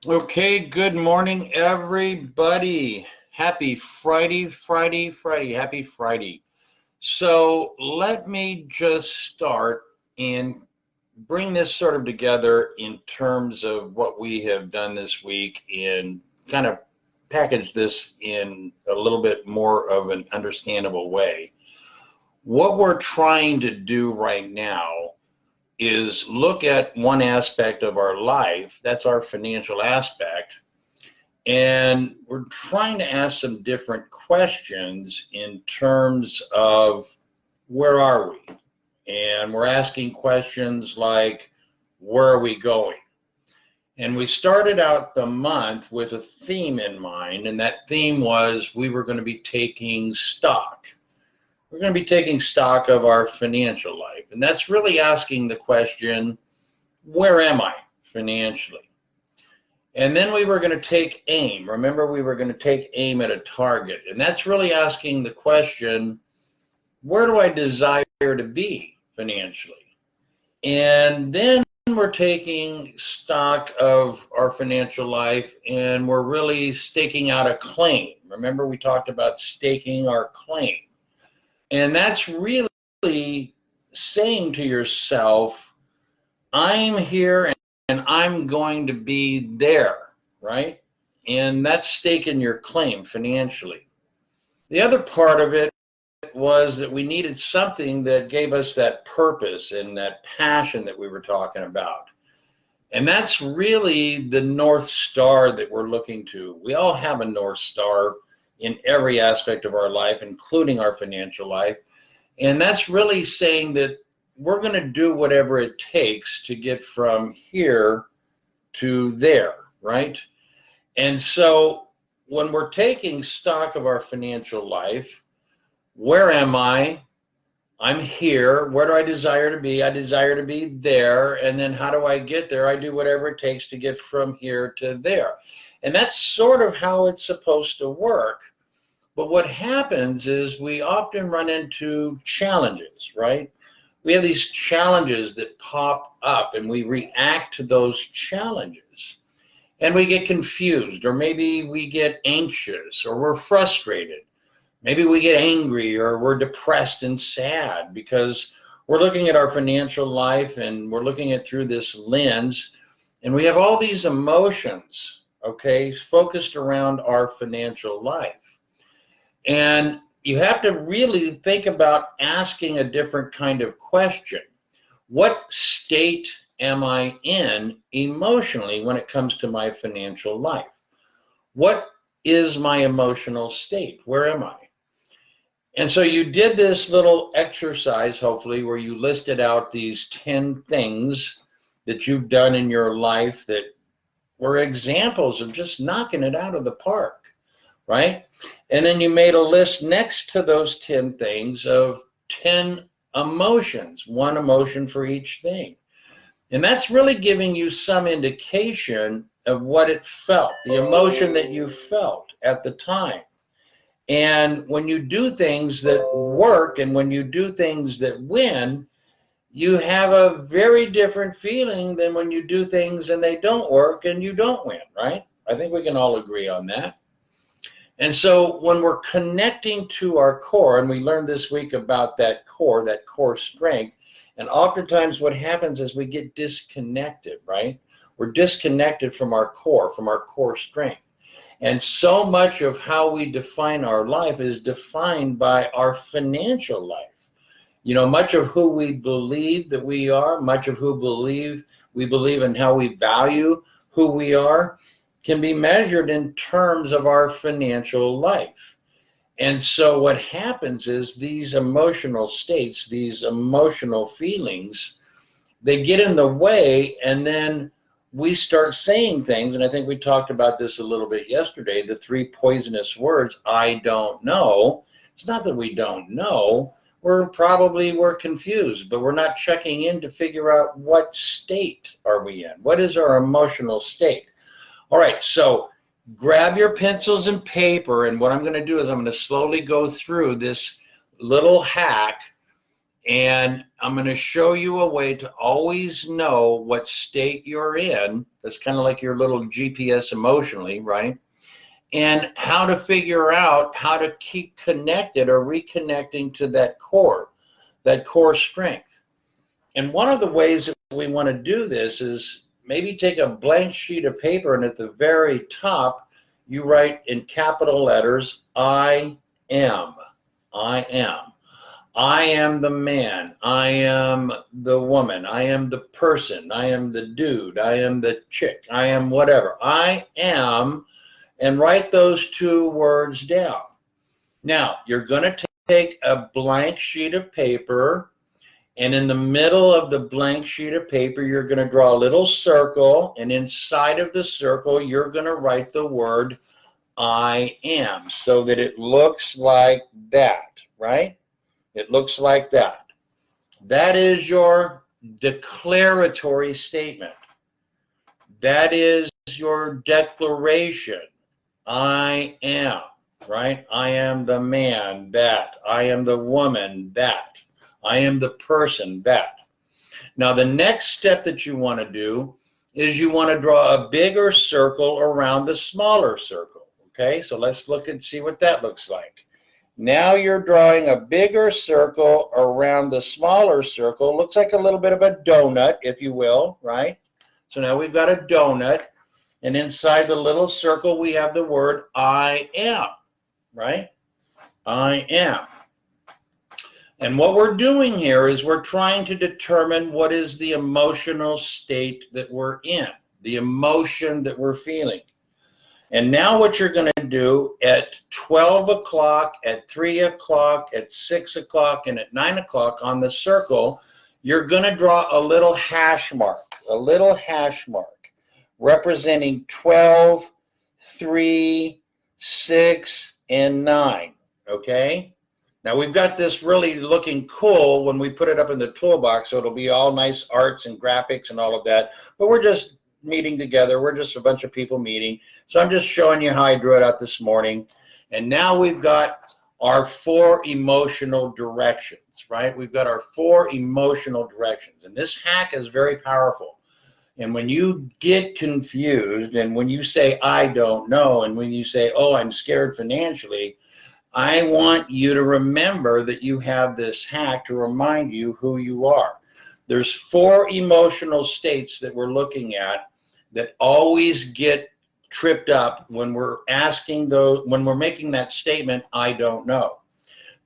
Okay, good morning, everybody. Happy Friday, happy Friday. So let me just start and bring this sort of together in terms of what we have done this week and kind of package this in a little bit more of an understandable way. What we're trying to do right now is look at one aspect of our life, that's our financial aspect, and we're trying to ask some different questions in terms of where are we? And we're asking questions like, where are we going? And we started out the month with a theme in mind, and that theme was we were going to be taking stock. We're going to be taking stock of our financial life. And that's really asking the question, where am I financially? And then we were going to take aim. Remember, we were going to take aim at a target. And that's really asking the question, where do I desire to be financially? And then we're taking stock of our financial life and we're really staking out a claim. Remember, we talked about staking our claim. And that's really saying to yourself, I'm here and I'm going to be there, right? And that's staking your claim financially. The other part of it was that we needed something that gave us that purpose and that passion that we were talking about. And that's really the North Star that we're looking to. We all have a North Star in every aspect of our life, including our financial life. And that's really saying that we're going to do whatever it takes to get from here to there, right? And so when we're taking stock of our financial life, where am I? I'm here. Where do I desire to be? I desire to be there. And then how do I get there? I do whatever it takes to get from here to there. And that's sort of how it's supposed to work. But what happens is we often run into challenges, right? We have these challenges that pop up and we react to those challenges. And we get confused, or maybe we get anxious, or we're frustrated. Maybe we get angry, or we're depressed and sad because we're looking at our financial life and we're looking at through this lens. And we have all these emotions, okay, focused around our financial life. And you have to really think about asking a different kind of question. What state am I in emotionally when it comes to my financial life? What is my emotional state? Where am I? And so you did this little exercise, hopefully, where you listed out these 10 things that you've done in your life that were examples of just knocking it out of the park, right? And then you made a list next to those 10 things of 10 emotions, one emotion for each thing. And that's really giving you some indication of what it felt, the emotion that you felt at the time. And when you do things that work and when you do things that win, you have a very different feeling than when you do things and they don't work and you don't win, right? I think we can all agree on that. And so when we're connecting to our core, and we learned this week about that core strength, and oftentimes what happens is we get disconnected, right? We're disconnected from our core strength. And so much of how we define our life is defined by our financial life. You know, much of who we believe that we are, much of who we believe in how we value who we are, can be measured in terms of our financial life. And so what happens is these emotional states, these emotional feelings, they get in the way, and then we start saying things, and I think we talked about this a little bit yesterday, the 3 poisonous words, I don't know. It's not that we don't know. We're confused, but we're not checking in to figure out what state are we in. What is our emotional state? All right, so grab your pencils and paper, and what I'm going to do is I'm going to slowly go through this little hack, And I'm going to show you a way to always know what state you're in. That's kind of like your little GPS emotionally, right? And how to figure out how to keep connected or reconnecting to that core strength. And one of the ways that we want to do this is maybe take a blank sheet of paper, and at the very top, you write in capital letters, I am. I am. I am the man. I am the woman. I am the person. I am the dude. I am the chick. I am whatever. I am, and write those two words down. Now, you're going to take a blank sheet of paper, and in the middle of the blank sheet of paper, you're going to draw a little circle, and inside of the circle, you're going to write the word I am, so that it looks like that, right? It looks like that. That is your declaratory statement. That is your declaration. I am, right? I am the man, that. I am the woman, that. I am the person, that. Now, the next step that you want to do is you want to draw a bigger circle around the smaller circle, okay? So let's look and see what that looks like. Now you're drawing a bigger circle around the smaller circle. Looks like a little bit of a donut, if you will, right? So now we've got a donut, and inside the little circle we have the word I am, right? I am. And what we're doing here is we're trying to determine what is the emotional state that we're in, the emotion that we're feeling. And now what you're going to do at 12 o'clock, at 3 o'clock, at 6 o'clock, and at 9 o'clock on the circle, you're going to draw a little hash mark representing 12, 3, 6, and 9, okay? Now we've got this really looking cool when we put it up in the toolbox, so it'll be all nice arts and graphics and all of that, but we're just meeting together. We're just a bunch of people meeting. So I'm just showing you how I drew it out this morning. And now we've got our 4 emotional directions, right? We've got our 4 emotional directions. And this hack is very powerful. And when you get confused, and when you say, I don't know, and when you say, oh, I'm scared financially, I want you to remember that you have this hack to remind you who you are. There's 4 emotional states that we're looking at that always get tripped up when we're asking those, when we're making that statement, I don't know.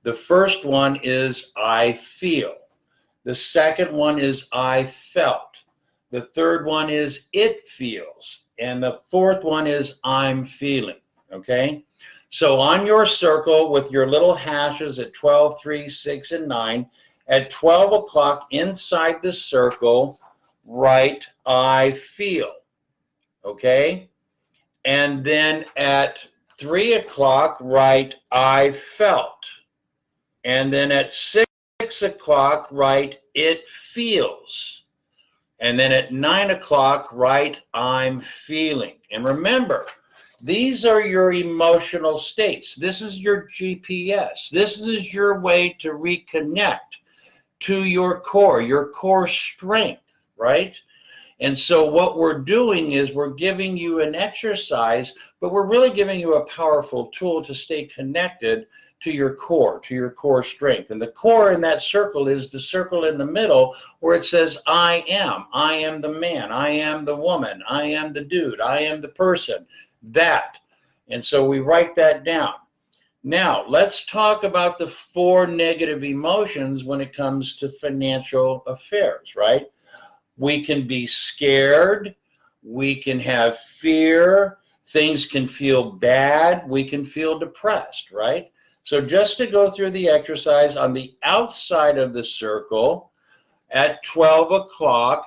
The first one is I feel. The second one is I felt. The third one is it feels. And the fourth one is I'm feeling, okay? So on your circle with your little hashes at 12, 3, 6, and 9, at 12 o'clock inside the circle, write I feel, okay? And then at 3 o'clock, write I felt. And then at 6 o'clock, write it feels. And then at 9 o'clock, write I'm feeling. And remember, these are your emotional states. This is your GPS. This is your way to reconnect to your core strength, right? And so what we're doing is we're giving you an exercise, but we're really giving you a powerful tool to stay connected to your core strength. And the core in that circle is the circle in the middle where it says, I am the man, I am the woman, I am the dude, I am the person, that. And so we write that down. Now, let's talk about the 4 negative emotions when it comes to financial affairs, right? We can be scared, we can have fear, things can feel bad, we can feel depressed, right? So just to go through the exercise, on the outside of the circle, at 12 o'clock,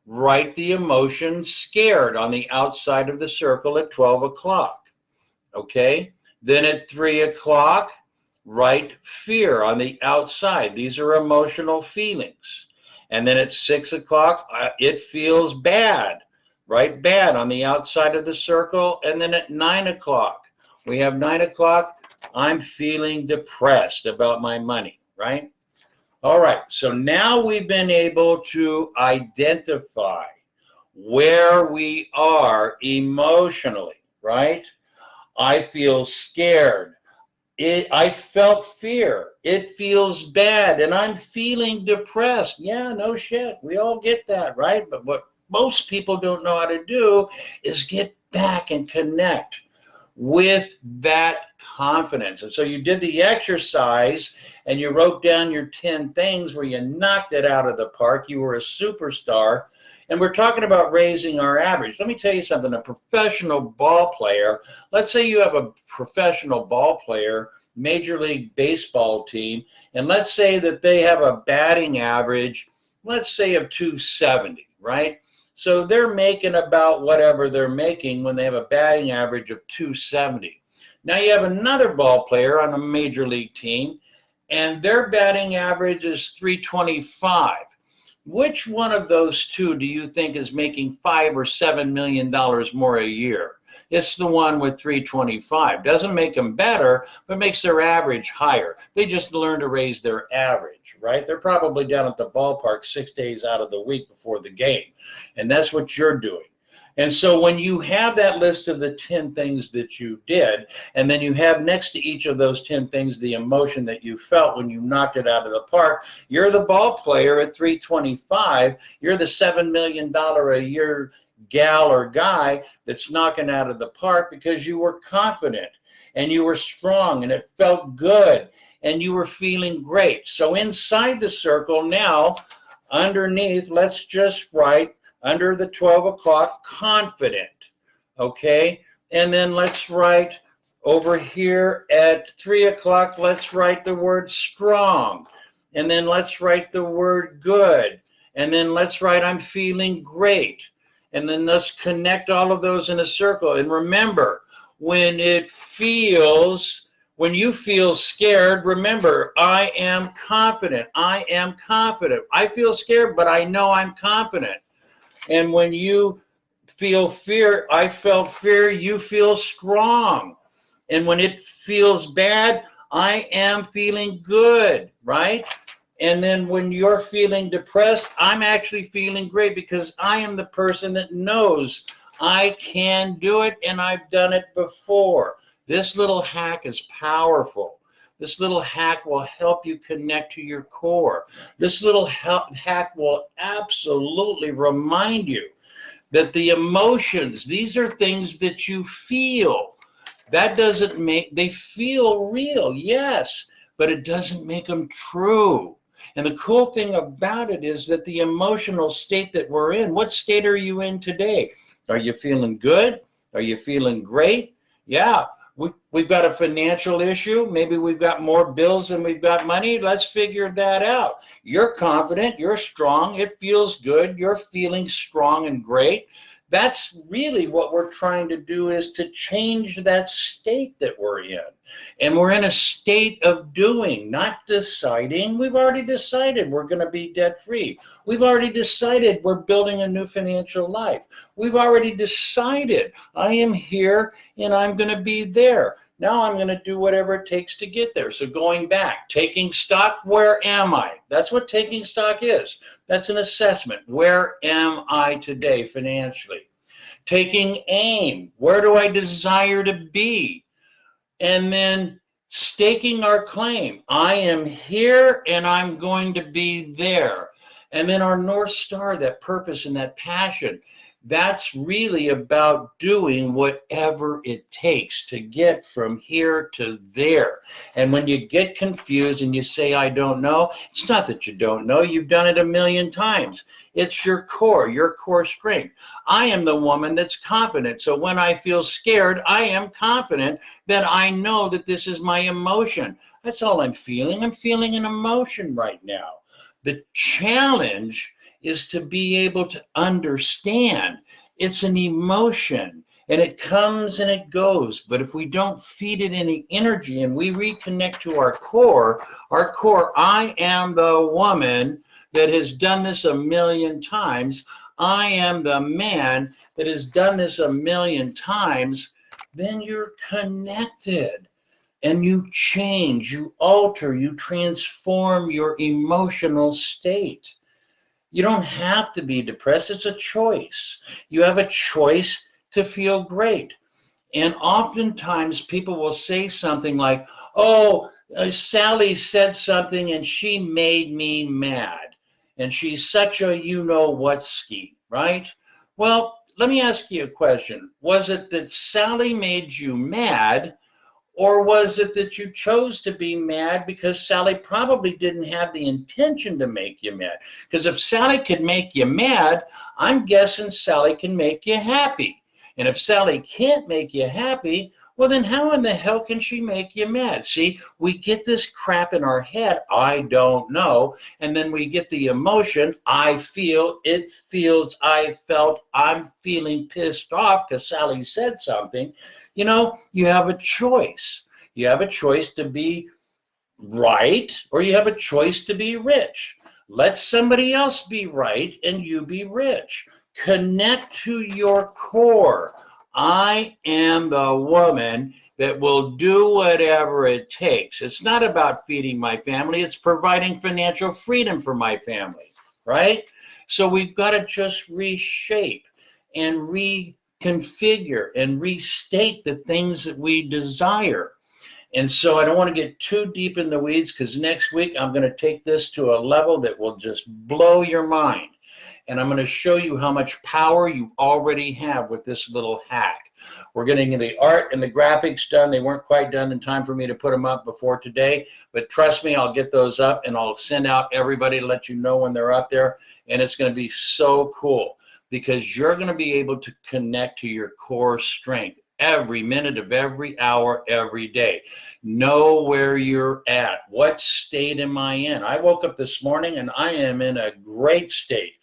write the emotion scared on the outside of the circle at 12 o'clock, okay? Then at 3 o'clock, write fear on the outside. These are emotional feelings. And then at 6 o'clock, it feels bad. Write bad on the outside of the circle. And then at 9 o'clock, we have 9 o'clock, I'm feeling depressed about my money, right? All right, so now we've been able to identify where we are emotionally, right? I feel scared. I felt fear. It feels bad, and I'm feeling depressed. Yeah, no shit. We all get that, right? But what most people don't know how to do is get back and connect with that confidence. And so you did the exercise and you wrote down your 10 things where you knocked it out of the park. You were a superstar. And we're talking about raising our average. Let me tell you something. A professional ball player, let's say you have a professional ball player, Major League Baseball team, and let's say that they have a batting average, let's say of 270, right? So they're making about whatever they're making when they have a batting average of 270. Now you have another ball player on a major league team, and their batting average is 325. Which one of those two do you think is making $5 or $7 million more a year? It's the one with 325. Doesn't make them better, but makes their average higher. They just learn to raise their average, right? They're probably down at the ballpark 6 days out of the week before the game. And that's what you're doing. And so when you have that list of the 10 things that you did, and then you have next to each of those 10 things the emotion that you felt when you knocked it out of the park, you're the ball player at 325, you're the $7 million a year gal or guy that's knocking out of the park because you were confident and you were strong and it felt good and you were feeling great. So inside the circle now, underneath, let's just write under the 12 o'clock, confident, okay? And then let's write over here at 3 o'clock, let's write the word strong. And then let's write the word good. And then let's write I'm feeling great. And then let's connect all of those in a circle. And remember, when you feel scared, remember, I am confident. I am confident. I feel scared, but I know I'm confident. And when you feel fear, I felt fear, you feel strong. And when it feels bad, I am feeling good, right? And then when you're feeling depressed, I'm actually feeling great because I am the person that knows I can do it and I've done it before. This little hack is powerful. This little hack will help you connect to your core. This little hack will absolutely remind you that the emotions, these are things that you feel. That doesn't make, they feel real, yes, but it doesn't make them true. And the cool thing about it is that the emotional state that we're in, what state are you in today? Are you feeling good? Are you feeling great? Yeah. We've got a financial issue. Maybe we've got more bills than we've got money. Let's figure that out. You're confident. You're strong. It feels good. You're feeling strong and great. That's really what we're trying to do, is to change that state that we're in. And we're in a state of doing, not deciding. We've already decided we're going to be debt free. We've already decided we're building a new financial life. We've already decided I am here and I'm going to be there. Now I'm going to do whatever it takes to get there. So going back, taking stock, where am I? That's what taking stock is. That's an assessment. Where am I today financially? Taking aim, where do I desire to be? And then staking our claim. I am here and I'm going to be there. And then our North Star, that purpose and that passion, that's really about doing whatever it takes to get from here to there. And when you get confused and you say, I don't know, it's not that you don't know. You've done it a million times. It's your core strength. I am the woman that's confident. So when I feel scared, I am confident that I know that this is my emotion. That's all I'm feeling. I'm feeling an emotion right now. The challenge is to be able to understand it's an emotion and it comes and it goes. But if we don't feed it any energy and we reconnect to our core, I am the woman that has done this a million times. I am the man that has done this a million times. Then you're connected. and you change, you alter, you transform your emotional state. You don't have to be depressed. It's a choice. You have a choice to feel great. And oftentimes people will say something like, oh, Sally said something and she made me mad. And she's such a you-know-what-ski, right? Well, let me ask you a question. Was it that Sally made you mad, or was it that you chose to be mad because Sally probably didn't have the intention to make you mad? Because if Sally can make you mad, I'm guessing Sally can make you happy. And if Sally can't make you happy, well, then how in the hell can she make you mad? See, we get this crap in our head, I don't know, and then we get the emotion, I feel, it feels, I felt, I'm feeling pissed off because Sally said something. You know, you have a choice. You have a choice to be right, or you have a choice to be rich. Let somebody else be right and you be rich. Connect to your core. I am the woman that will do whatever it takes. It's not about feeding my family. It's providing financial freedom for my family, right? So we've got to just reshape and reconfigure and restate the things that we desire. And so I don't want to get too deep in the weeds, because next week I'm going to take this to a level that will just blow your mind. And I'm going to show you how much power you already have with this little hack. We're getting the art and the graphics done. They weren't quite done in time for me to put them up before today, but trust me, I'll get those up and I'll send out everybody to let you know when they're up there. And it's going to be so cool, because you're going to be able to connect to your core strength every minute of every hour, every day. Know where you're at. What state am I in? I woke up this morning and I am in a great state.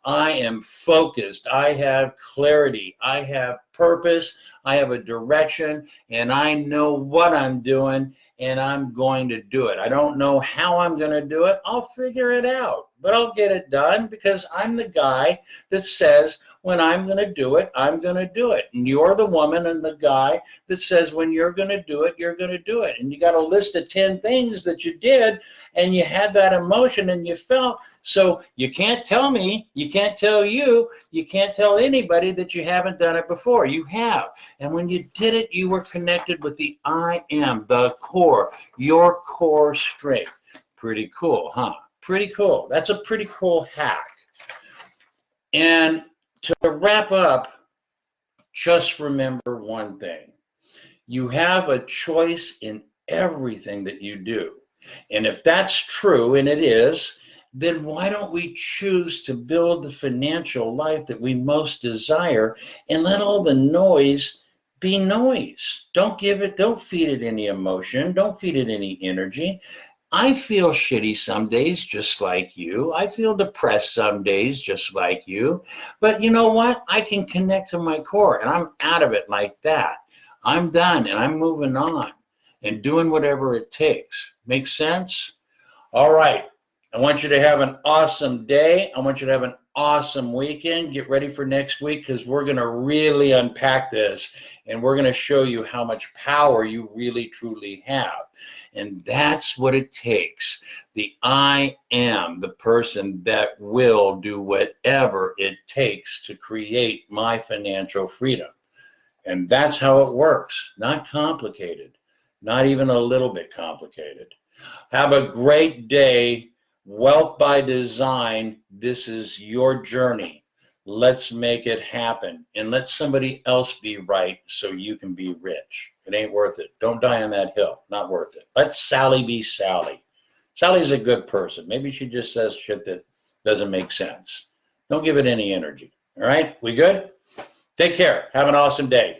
I am focused. I have clarity. I have purpose. I have a direction, and I know what I'm doing, and I'm going to do it. I don't know how I'm going to do it. I'll figure it out, but I'll get it done, because I'm the guy that says, when I'm going to do it, I'm going to do it. And you're the woman and the guy that says, when you're going to do it, you're going to do it. And you got a list of 10 things that you did, and you had that emotion and you felt. So you can't tell me, you can't tell you, you can't tell anybody that you haven't done it before. You have. And when you did it, you were connected with the I am, the core, your core strength. Pretty cool, huh? Pretty cool. That's a pretty cool hack. And to wrap up, just remember one thing. You have a choice in everything that you do. And if that's true, and it is, then why don't we choose to build the financial life that we most desire, and let all the noise be noise? Don't feed it any emotion. Don't feed it any energy. I feel shitty some days, just like you. I feel depressed some days, just like you. But you know what? I can connect to my core, and I'm out of it like that. I'm done, and I'm moving on and doing whatever it takes. Make sense? All right. I want you to have an awesome day. I want you to have an awesome weekend. Get ready for next week, because we're going to really unpack this, and we're going to show you how much power you really, truly have. And that's what it takes. The I am the person that will do whatever it takes to create my financial freedom. And that's how it works. Not complicated. Not even a little bit complicated. Have a great day. Wealth by design. This is your journey. Let's make it happen, and let somebody else be right so you can be rich. It ain't worth it. Don't die on that hill. Not worth it. Let Sally be Sally. Sally's a good person. Maybe she just says shit that doesn't make sense. Don't give it any energy. All right? We good? Take care. Have an awesome day.